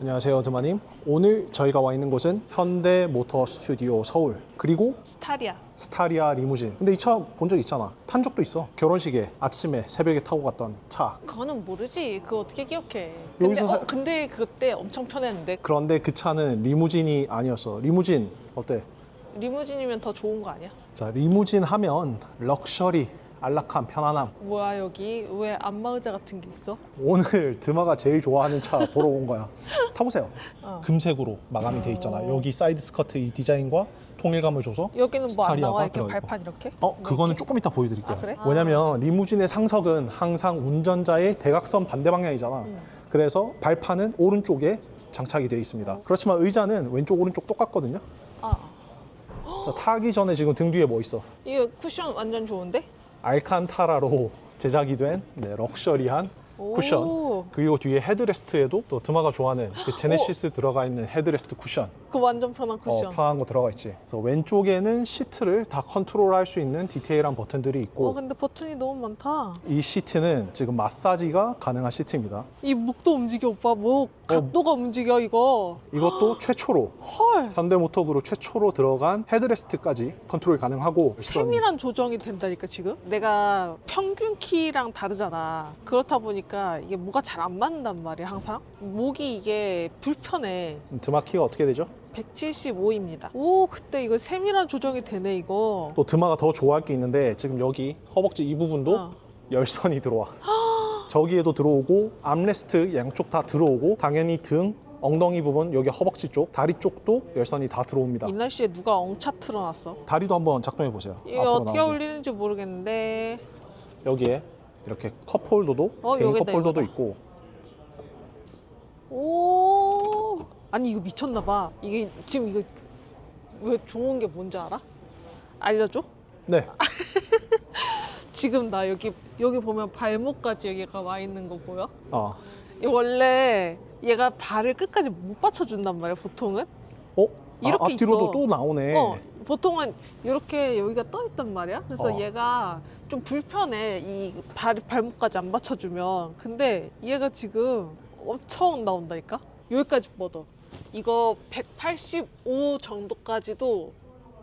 안녕하세요, 드마님. 오늘 저희가 와 있는 곳은 현대모터 스튜디오 서울, 그리고 스타리아 리무진. 근데 이 차 본 적 있잖아. 탄 적도 있어. 결혼식에 아침에 새벽에 타고 갔던 차. 그거는 모르지. 그거 어떻게 기억해? 근데, 여기서 근데 그때 엄청 편했는데. 그런데 그 차는 리무진이 아니었어. 리무진 어때? 리무진이면 더 좋은 거 아니야? 자, 리무진 하면 럭셔리, 안락함, 편안함. 뭐야 여기 왜 안마의자 같은 게 있어? 오늘 드마가 제일 좋아하는 차 보러 온 거야. 타보세요. 어. 금색으로 마감이 돼 있잖아. 여기 사이드 스커트 이 디자인과 통일감을 줘서 여기는 뭐 안 나와? 스타리아가 이렇게 들어있고. 발판 이렇게? 그거는 조금 이따 보여드릴게요. 아, 그래? 왜냐면 리무진의 상석은 항상 운전자의 대각선 반대 방향이잖아. 그래서 발판은 오른쪽에 장착이 되어 있습니다. 그렇지만 의자는 왼쪽 오른쪽 똑같거든요. 아, 자, 타기 전에 지금 등 뒤에 뭐 있어? 이거 쿠션 완전 좋은데? 알칸타라로 제작이 된 럭셔리한 쿠션. 오, 그리고 뒤에 헤드레스트에도 또 드마가 좋아하는 그 제네시스 들어가 있는 헤드레스트 쿠션. 그 완전 편한 쿠션. 편한 거 들어가 있지. 그래서 왼쪽에는 시트를 다 컨트롤할 수 있는 디테일한 버튼들이 있고, 근데 버튼이 너무 많다. 이 시트는 지금 마사지가 가능한 시트입니다. 이 목도 움직여 오빠. 목 각도가 움직여 이거. 이것도 최초로 헐. 현대모터그룹 최초로 들어간 헤드레스트까지 컨트롤 가능하고, 세밀한 조정이 된다니까 지금. 내가 평균 키랑 다르잖아. 그렇다 보니까 이게 뭐가 잘 안 맞는단 말이야 항상. 목이 이게 불편해. 드마 키가 어떻게 되죠? 175입니다. 오, 그때 이거 세밀한 조정이 되네 이거. 또 드마가 더 좋아할 게 있는데 지금 여기 허벅지 이 부분도 어. 열선이 들어와. 저기에도 들어오고 암레스트 양쪽 다 들어오고, 당연히 등 엉덩이 부분 여기 허벅지 쪽 다리 쪽도 열선이 다 들어옵니다. 이 날씨에 누가 엉차 틀어놨어? 다리도 한번 작동해 보세요. 이거 앞으로 어떻게 나오게. 올리는지 모르겠는데. 여기에 이렇게 컵홀더도 개인 여기다, 컵홀더도 이거다. 있고. 오, 아니 이거 미쳤나 봐. 이게 지금 이거 왜 좋은 게 뭔지 알아? 알려줘? 네. 지금 나 여기 보면 발목까지 여기가 와 있는 거 보여? 아, 이 원래 얘가 발을 끝까지 못 받쳐준단 말이야 보통은. 이렇게 앞뒤로도 있어. 또 나오네. 보통은 이렇게 여기가 떠 있단 말이야. 그래서 얘가 좀 불편해. 이 발목까지 안 받쳐주면. 근데 얘가 지금 엄청 나온다니까. 여기까지 뻗어. 이거 185 정도까지도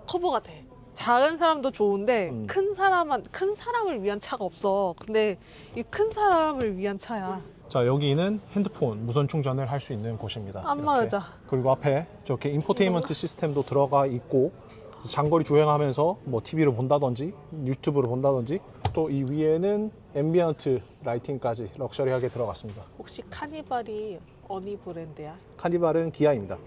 커버가 돼. 작은 사람도 좋은데 큰 사람을 위한 차가 없어. 근데 이 큰 사람을 위한 차야. 자, 여기는 핸드폰 무선 충전을 할 수 있는 곳입니다. 안마의자. 이렇게. 그리고 앞에 저렇게 인포테인먼트 시스템도 들어가 있고, 장거리 주행하면서 뭐 TV를 본다든지 유튜브를 본다든지, 또 이 위에는 앰비언트 라이팅까지 럭셔리하게 들어갔습니다. 혹시 카니발이 어느 브랜드야? 카니발은 기아입니다.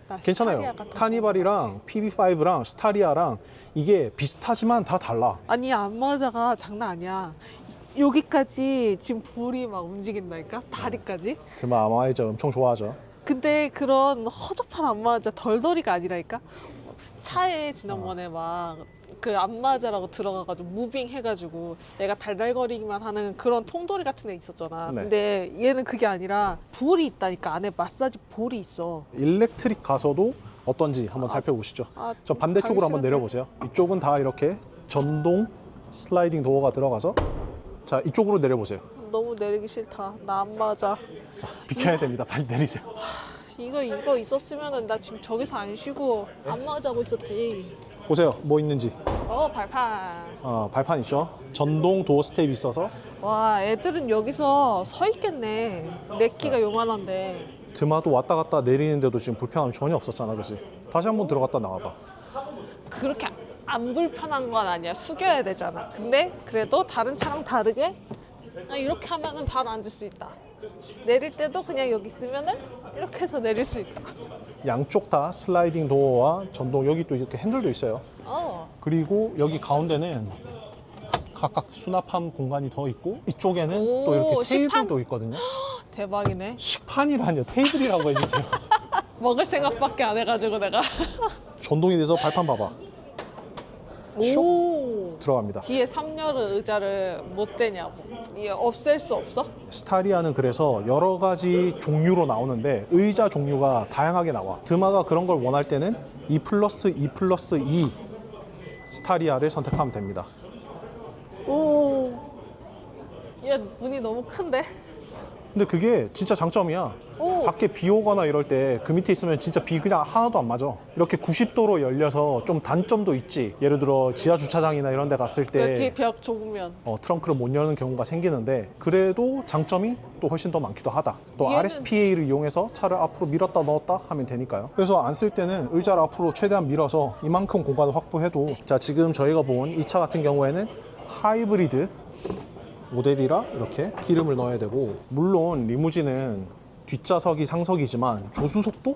나 괜찮아요. 스타리아 같은 거. 카니발이랑 PB5랑 스타리아랑 이게 비슷하지만 다 달라. 아니 안마의자가 장난 아니야. 여기까지 지금 볼이 막 움직인다니까? 다리까지? 드마 안마의자 엄청 좋아하죠. 근데 그런 허접한 안마의자 덜덜이가 아니라니까? 차에 지난번에 막 그 안마의자라고 들어가가지고 무빙 해가지고 내가 달달거리기만 하는 그런 통돌이 같은 애 있었잖아. 네. 근데 얘는 그게 아니라 볼이 있다니까. 안에 마사지 볼이 있어. 일렉트릭 가서도 어떤지 한번 살펴보시죠. 저 반대쪽으로 한번 내려보세요. 이쪽은 다 이렇게 전동 슬라이딩 도어가 들어가서, 자, 이쪽으로 내려보세요. 너무 내리기 싫다. 나 안마의자. 자, 비켜야 됩니다. 빨리 내리세요. 이거 있었으면은 나 지금 저기서 안 쉬고 안마의자 하고 있었지. 보세요. 뭐 있는지. 발판. 발판 있죠. 전동 도어 스텝이 있어서 와, 애들은 여기서 서 있겠네. 내 키가 요만한데. 드마도 왔다 갔다 내리는데도 지금 불편함이 전혀 없었잖아. 그렇지? 다시 한번 들어갔다 나와봐. 그렇게 안 불편한 건 아니야. 숙여야 되잖아. 근데 그래도 다른 차랑 다르게 이렇게 하면은 바로 앉을 수 있다. 내릴 때도 그냥 여기 있으면은 이렇게 해서 내릴 수 있다. 양쪽 다 슬라이딩 도어와 전동, 여기 또 이렇게 핸들도 있어요. 그리고 여기 가운데는 각각 수납함 공간이 더 있고, 이쪽에는 또 이렇게 식판? 테이블도 있거든요. 대박이네. 식판이라뇨. 테이블이라고 해주세요. 먹을 생각밖에 안 해가지고 내가. 전동이 돼서 발판 봐봐. 오. 들어갑니다. 뒤에 3열 의자를 못 대냐고. 이게 없앨 수 없어? 스타리아는 그래서 여러 가지 종류로 나오는데 의자 종류가 다양하게 나와. 드마가 그런 걸 원할 때는 2+2+2 스타리아를 선택하면 됩니다. 오. 얘 문이 너무 큰데? 근데 그게 진짜 장점이야. 오. 밖에 비 오거나 이럴 때 그 밑에 있으면 진짜 비 그냥 하나도 안 맞아. 이렇게 90도로 열려서 좀 단점도 있지. 예를 들어 지하 주차장이나 이런 데 갔을 그 뒤에 때 벽 좁으면. 트렁크를 못 여는 경우가 생기는데 그래도 장점이 또 훨씬 더 많기도 하다. 또 얘는- RSPA를 이용해서 차를 앞으로 밀었다 넣었다 하면 되니까요. 그래서 안 쓸 때는 의자를 앞으로 최대한 밀어서 이만큼 공간을 확보해도 자, 지금 저희가 본 이 차 같은 경우에는 하이브리드 모델이라 이렇게 기름을 넣어야 되고, 물론 리무진은 뒷좌석이 상석이지만 조수석도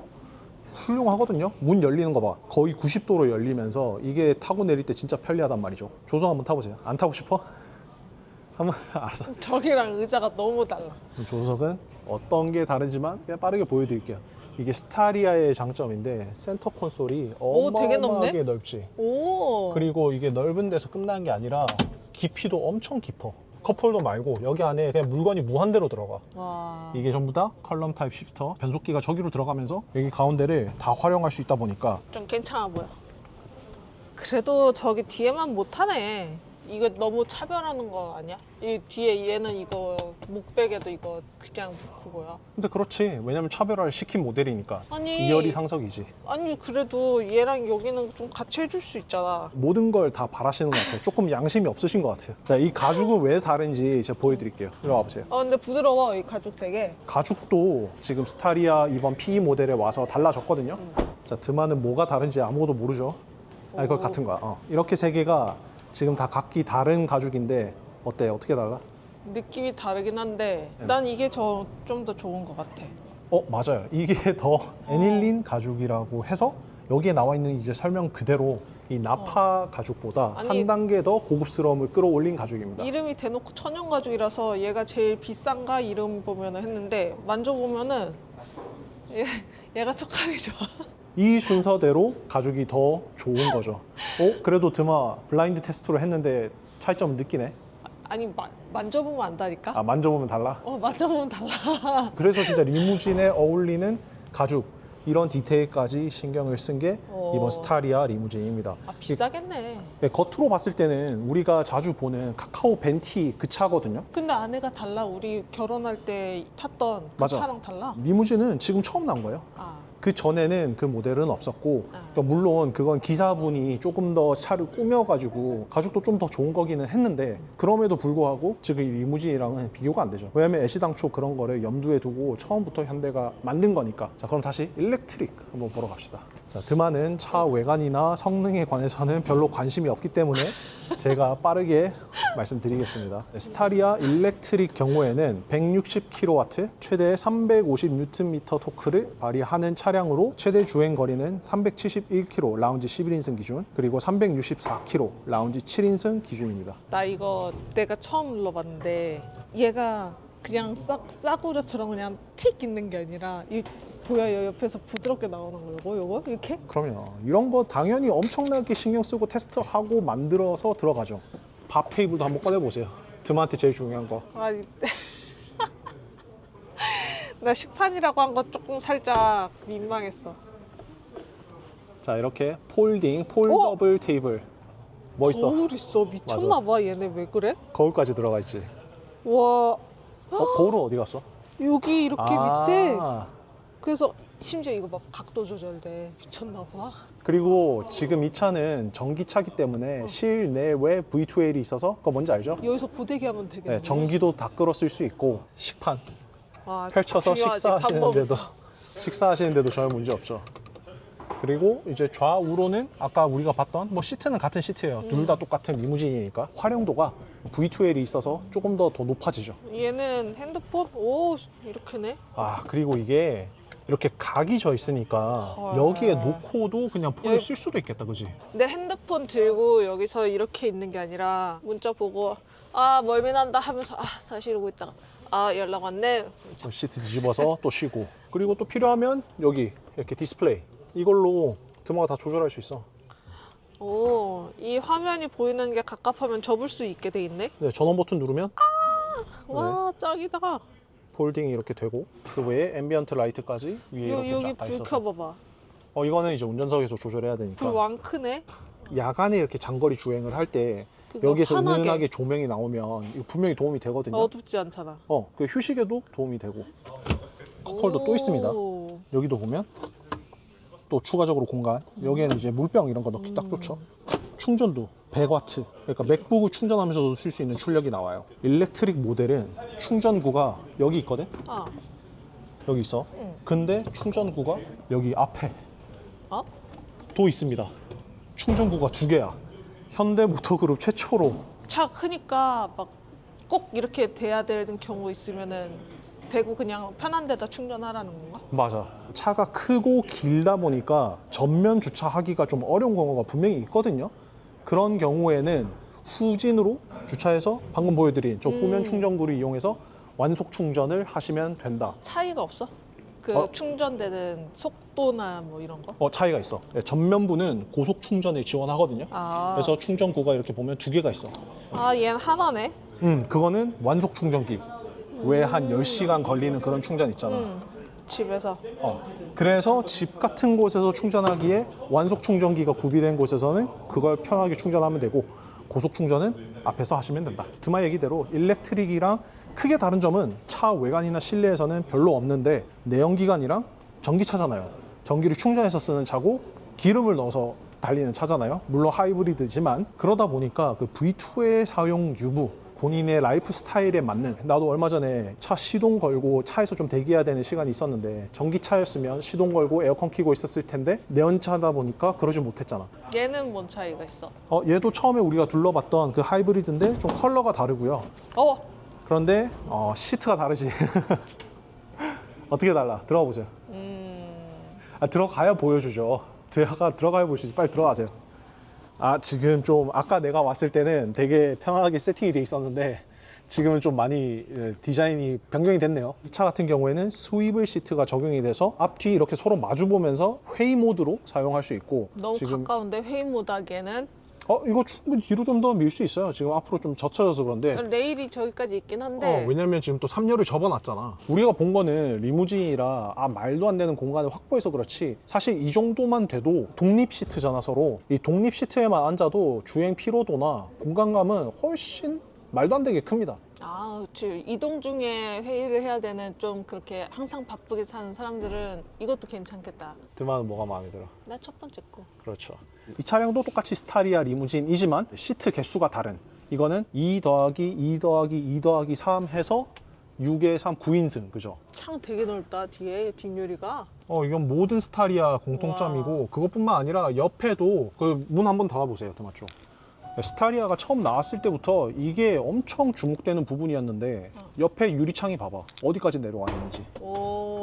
훌륭하거든요. 문 열리는 거 봐. 거의 90도로 열리면서 이게 타고 내릴 때 진짜 편리하단 말이죠. 조수석 한번 타보세요. 안 타고 싶어? 한번 알았어. 저기랑 의자가 너무 달라. 조수석은 어떤 게 다른지만 그냥 빠르게 보여드릴게요. 이게 스타리아의 장점인데 센터 콘솔이 오, 되게 어마어마하게 넓네? 넓지. 오. 그리고 이게 넓은 데서 끝난 게 아니라 깊이도 엄청 깊어. 컵홀더 말고 여기 안에 그냥 물건이 무한대로 들어가. 와. 이게 전부 다 컬럼 타입 시프터, 변속기가 저기로 들어가면서 여기 가운데를 다 활용할 수 있다 보니까 좀 괜찮아 보여. 그래도 저기 뒤에만 못하네. 이거 너무 차별하는 거 아니야? 이 뒤에 얘는 이거 목베개도 이거 그냥 그거야. 근데 그렇지. 왜냐면 차별화를 시킨 모델이니까. 아니. 2열이 상석이지. 아니 그래도 얘랑 여기는 좀 같이 해줄 수 있잖아. 모든 걸 다 바라시는 것 같아요. 조금 양심이 없으신 것 같아요. 자, 이 가죽은 왜 다른지 제가 보여드릴게요. 이리 와보세요. 근데 부드러워 이 가죽 되게. 가죽도 지금 스타리아 이번 PE 모델에 와서 달라졌거든요. 자, 드마는 뭐가 다른지 아무도 모르죠. 아, 이거 오. 같은 거야. 이렇게 세 개가 지금 다 각기 다른 가죽인데 어때? 어떻게 달라? 느낌이 다르긴 한데 네. 난 이게 좀 더 좋은 것 같아. 맞아요. 이게 더 애닐린 가죽이라고 해서 여기에 나와 있는 이제 설명 그대로 이 나파 가죽보다 아니, 한 단계 더 고급스러움을 끌어올린 가죽입니다. 이름이 대놓고 천연 가죽이라서 얘가 제일 비싼가 이름 보면은 했는데 만져보면은 얘가 촉감이 좋아. 이 순서대로 가죽이 더 좋은 거죠. 그래도 드마 블라인드 테스트로 했는데 차이점을 느끼네. 아니 만져보면 안다니까? 아, 만져보면 달라? 만져보면 달라. 그래서 진짜 리무진에 어울리는 가죽, 이런 디테일까지 신경을 쓴 게 이번 스타리아 리무진입니다. 비싸겠네. 겉으로 봤을 때는 우리가 자주 보는 카카오 벤티 그 차거든요. 근데 안에가 달라. 우리 결혼할 때 탔던 그 맞아. 차랑 달라. 리무진은 지금 처음 나온 거예요. 그 전에는 그 모델은 없었고, 그러니까 물론 그건 기사분이 조금 더 차를 꾸며가지고 가죽도 좀 더 좋은 거기는 했는데, 그럼에도 불구하고 지금 이 리무진이랑은 비교가 안 되죠. 왜냐면 애시당초 그런 거를 염두에 두고 처음부터 현대가 만든 거니까. 자, 그럼 다시 일렉트릭 한번 보러 갑시다. 자, 드마는 차 외관이나 성능에 관해서는 별로 관심이 없기 때문에 제가 빠르게 말씀드리겠습니다. 스타리아 일렉트릭 경우에는 160kW, 최대 350Nm 토크를 발휘하는 차량으로 최대 주행 거리는 371km, 라운지 11인승 기준, 그리고 364km, 라운지 7인승 기준입니다. 나 이거 내가 처음 눌러봤는데 얘가 그냥 싸구려처럼 그냥 틱 있는 게 아니라 이 보여요. 옆에서 부드럽게 나오는 거 요거 이렇게? 그럼요. 이런 거 당연히 엄청나게 신경 쓰고 테스트하고 만들어서 들어가죠. 밥 테이블도 한번 꺼내보세요. 드마한테 제일 중요한 거. 아니 나 식판이라고 한 거 조금 살짝 민망했어. 자, 이렇게 폴더블 테이블. 멋있어. 거울 있어. 미쳤나 봐. 얘네 왜 그래? 거울까지 들어가 있지. 와 거울은 어디 갔어? 여기 이렇게 아, 밑에 그래서 심지어 이거 막 각도 조절돼. 미쳤나 봐. 그리고 지금 이 차는 전기차기 때문에 실내외 V2L이 있어서 그거 뭔지 알죠? 여기서 고데기 하면 되겠네. 네, 전기도 다 끌어 쓸 수 있고, 식판 와, 펼쳐서 중요하지. 밥 식사하시는데도 전혀 문제 없죠. 그리고 이제 좌우로는 아까 우리가 봤던 시트는 같은 시트예요. 둘 다 똑같은 리무진이니까 활용도가 V2L이 있어서 조금 더 높아지죠. 얘는 핸드폰 오 이렇게네. 그리고 이게 이렇게 각이 져 있으니까 여기에 놓고도 그냥 폰을 쓸 수도 있겠다, 그지? 근데 핸드폰 들고 여기서 이렇게 있는 게 아니라 문자 보고 멀미 난다 하면서 다시 이러고 있다가 연락 왔네. 시트 뒤집어서 또 쉬고, 그리고 또 필요하면 여기 이렇게 디스플레이, 이걸로 드마가 다 조절할 수 있어. 이 화면이 보이는 게 갑갑하면 접을 수 있게 돼 있네. 네, 전원 버튼 누르면 와 짱이다. 폴딩이 이렇게 되고, 그 외에 앰비언트 라이트까지 위에 이렇게 여기 쫙 다 불 있어서. 켜봐봐. 이거는 이제 운전석에서 조절해야 불 되니까. 왕 크네. 야간에 이렇게 장거리 주행을 할 때 그거 여기에서 환하게. 은은하게 조명이 나오면 이거 분명히 도움이 되거든요. 어둡지 않잖아. 그 휴식에도 도움이 되고. 컵홀더 또 있습니다. 여기도 보면 또 추가적으로 공간. 여기에는 이제 물병 이런 거 넣기 딱 좋죠. 충전도 100W. 그러니까 맥북을 충전하면서도 쓸 수 있는 출력이 나와요. 일렉트릭 모델은 충전구가 여기 있거든. 아, 여기 있어. 응. 근데 충전구가 여기 앞에 어? 또 있습니다. 충전구가 2개야. 현대모터그룹 최초로. 차 크니까 막 꼭 이렇게 돼야 되는 경우 있으면은 대고 그냥 편한 데다 충전하라는 건가? 맞아. 차가 크고 길다 보니까 전면 주차하기가 좀 어려운 경우가 분명히 있거든요. 그런 경우에는 후진으로 주차해서 방금 보여드린 저 후면 충전구를 이용해서 완속 충전을 하시면 된다. 차이가 없어? 그 어? 충전되는 속도나 뭐 이런 거? 차이가 있어. 전면부는 고속 충전을 지원하거든요. 아, 그래서 충전구가 이렇게 보면 2개가 있어. 얘는 하나네. 그거는 완속 충전기. 왜 한 10시간 걸리는 그런 충전 있잖아. 집에서. 그래서 집 같은 곳에서 충전하기에 완속 충전기가 구비된 곳에서는 그걸 편하게 충전하면 되고, 고속 충전은 앞에서 하시면 된다. 드마 얘기대로 일렉트릭이랑 크게 다른 점은 차 외관이나 실내에서는 별로 없는데, 내연기관이랑 전기차잖아요. 전기를 충전해서 쓰는 차고 기름을 넣어서 달리는 차잖아요. 물론 하이브리드지만, 그러다 보니까 그 V2의 사용 유무, 본인의 라이프 스타일에 맞는, 나도 얼마 전에 차 시동 걸고 차에서 좀 대기해야 되는 시간이 있었는데, 전기차였으면 시동 걸고 에어컨 켜고 있었을 텐데 내연차다 보니까 그러지 못했잖아. 얘는 뭔 차이가 있어? 얘도 처음에 우리가 둘러봤던 그 하이브리드인데 좀 컬러가 다르고요. 그런데 시트가 다르지. 어떻게 달라? 들어가 보세요. 들어가야 보여주죠. 들어가야 보여주지. 빨리 들어가세요. 지금 좀 아까 내가 왔을 때는 되게 편하게 세팅이 돼 있었는데 지금은 좀 많이 디자인이 변경이 됐네요. 이 차 같은 경우에는 스위블 시트가 적용이 돼서 앞뒤 이렇게 서로 마주 보면서 회의 모드로 사용할 수 있고, 너무 지금 가까운데 회의 못 하기에는 이거 충분히 뒤로 좀 더 밀 수 있어요. 지금 앞으로 좀 젖혀져서 그런데. 레일이 저기까지 있긴 한데 왜냐면 지금 또 3열을 접어놨잖아. 우리가 본 거는 리무진이라 말도 안 되는 공간을 확보해서 그렇지, 사실 이 정도만 돼도 독립 시트잖아. 서로 이 독립 시트에만 앉아도 주행 피로도나 공간감은 훨씬 말도 안 되게 큽니다. 그렇지. 이동 중에 회의를 해야 되는 좀 그렇게 항상 바쁘게 사는 사람들은 이것도 괜찮겠다. 드마는 뭐가 마음에 들어? 나 첫 번째 거. 그렇죠. 이 차량도 똑같이 스타리아 리무진이지만 시트 개수가 다른, 이거는 2 더하기 2 더하기 2 더하기 3 해서 6에 3, 9인승. 그죠? 창 되게 넓다. 뒤에 뒷유리가. 이건 모든 스타리아 공통점이고, 우와. 그것뿐만 아니라 옆에도 그 문 한번 닫아보세요. 드마 쪽. 스타리아가 처음 나왔을 때부터 이게 엄청 주목되는 부분이었는데, 옆에 유리창이 봐봐. 어디까지 내려와 있는지.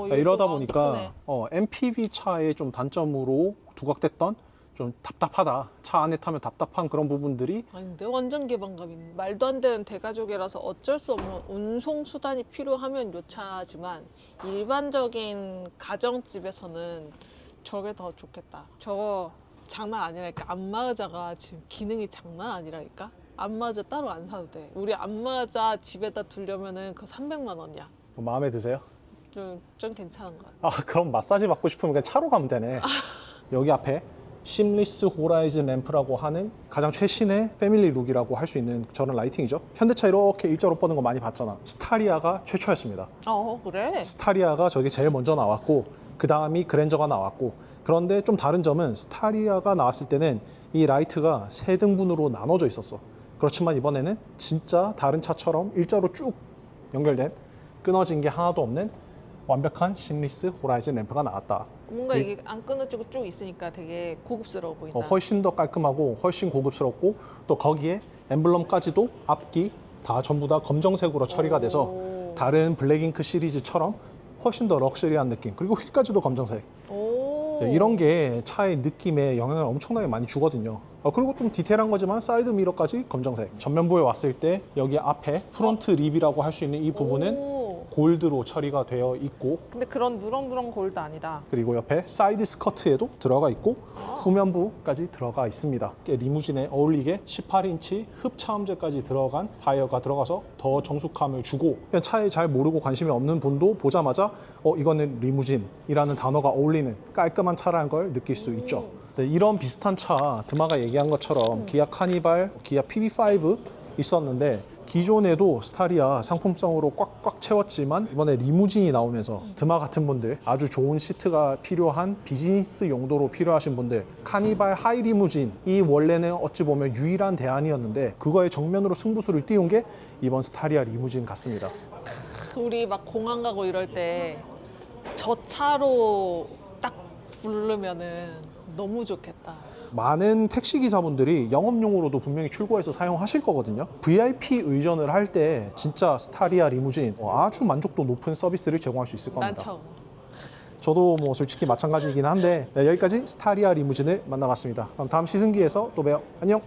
이러다 보니까 MPV 차의 좀 단점으로 두각됐던, 좀 답답하다, 차 안에 타면 답답한 그런 부분들이, 아닌데 완전 개방감 있는, 말도 안 되는 대가족이라서 어쩔 수 없는 운송 수단이 필요하면 요 차지만 일반적인 가정집에서는 저게 더 좋겠다. 저거 장난 아니라니까. 안마의자가 지금 기능이 장난 아니라니까. 안마의자 따로 안 사도 돼. 우리 안마의자 집에다 두려면은 그 300만 원이야. 마음에 드세요? 좀 괜찮은 것 같아. 그럼 마사지 받고 싶으면 그냥 차로 가면 되네. 여기 앞에 심리스 호라이즌 램프라고 하는 가장 최신의 패밀리 룩이라고 할 수 있는 저런 라이팅이죠. 현대차 이렇게 일자로 뻗는 거 많이 봤잖아. 스타리아가 최초였습니다. 그래? 스타리아가 저게 제일 먼저 나왔고, 그 다음이 그랜저가 나왔고, 그런데 좀 다른 점은 스타리아가 나왔을 때는 이 라이트가 세 등분으로 나눠져 있었어. 그렇지만 이번에는 진짜 다른 차처럼 일자로 쭉 연결된, 끊어진 게 하나도 없는 완벽한 심리스 호라이즌 램프가 나왔다. 뭔가 이게 안 끊어지고 쭉 있으니까 되게 고급스러워 보인다. 훨씬 더 깔끔하고 훨씬 고급스럽고, 또 거기에 엠블럼까지도 앞뒤 다 전부 다 검정색으로 처리가 돼서 다른 블랙잉크 시리즈처럼 훨씬 더 럭셔리한 느낌, 그리고 휠까지도 검정색. 이런 게 차의 느낌에 영향을 엄청나게 많이 주거든요. 그리고 좀 디테일한 거지만 사이드 미러까지 검정색. 전면부에 왔을 때 여기 앞에 프론트 립이라고 할 수 있는 이 부분은 골드로 처리가 되어 있고, 근데 그런 누렁누렁 골드 아니다. 그리고 옆에 사이드 스커트에도 들어가 있고 후면부까지 들어가 있습니다. 리무진에 어울리게 18인치 흡차음재까지 들어간 타이어가 들어가서 더 정숙함을 주고, 그냥 차에 잘 모르고 관심이 없는 분도 보자마자 이거는 리무진이라는 단어가 어울리는 깔끔한 차라는 걸 느낄 수 있죠. 네, 이런 비슷한 차 드마가 얘기한 것처럼 기아 카니발, 기아 PV5 있었는데 기존에도 스타리아 상품성으로 꽉꽉 채웠지만 이번에 리무진이 나오면서 드마 같은 분들, 아주 좋은 시트가 필요한 비즈니스 용도로 필요하신 분들, 카니발 하이 리무진이 원래는 어찌 보면 유일한 대안이었는데 그거에 정면으로 승부수를 띄운 게 이번 스타리아 리무진 같습니다. 우리 막 공항 가고 이럴 때 저 차로 딱 부르면은 너무 좋겠다. 많은 택시 기사분들이 영업용으로도 분명히 출고해서 사용하실 거거든요. VIP 의전을 할 때 진짜 스타리아 리무진 아주 만족도 높은 서비스를 제공할 수 있을 난 겁니다. 처음. 저도 뭐 솔직히 마찬가지이긴 한데, 네, 여기까지 스타리아 리무진을 만나봤습니다. 그럼 다음 시승기에서 또 봬요. 안녕.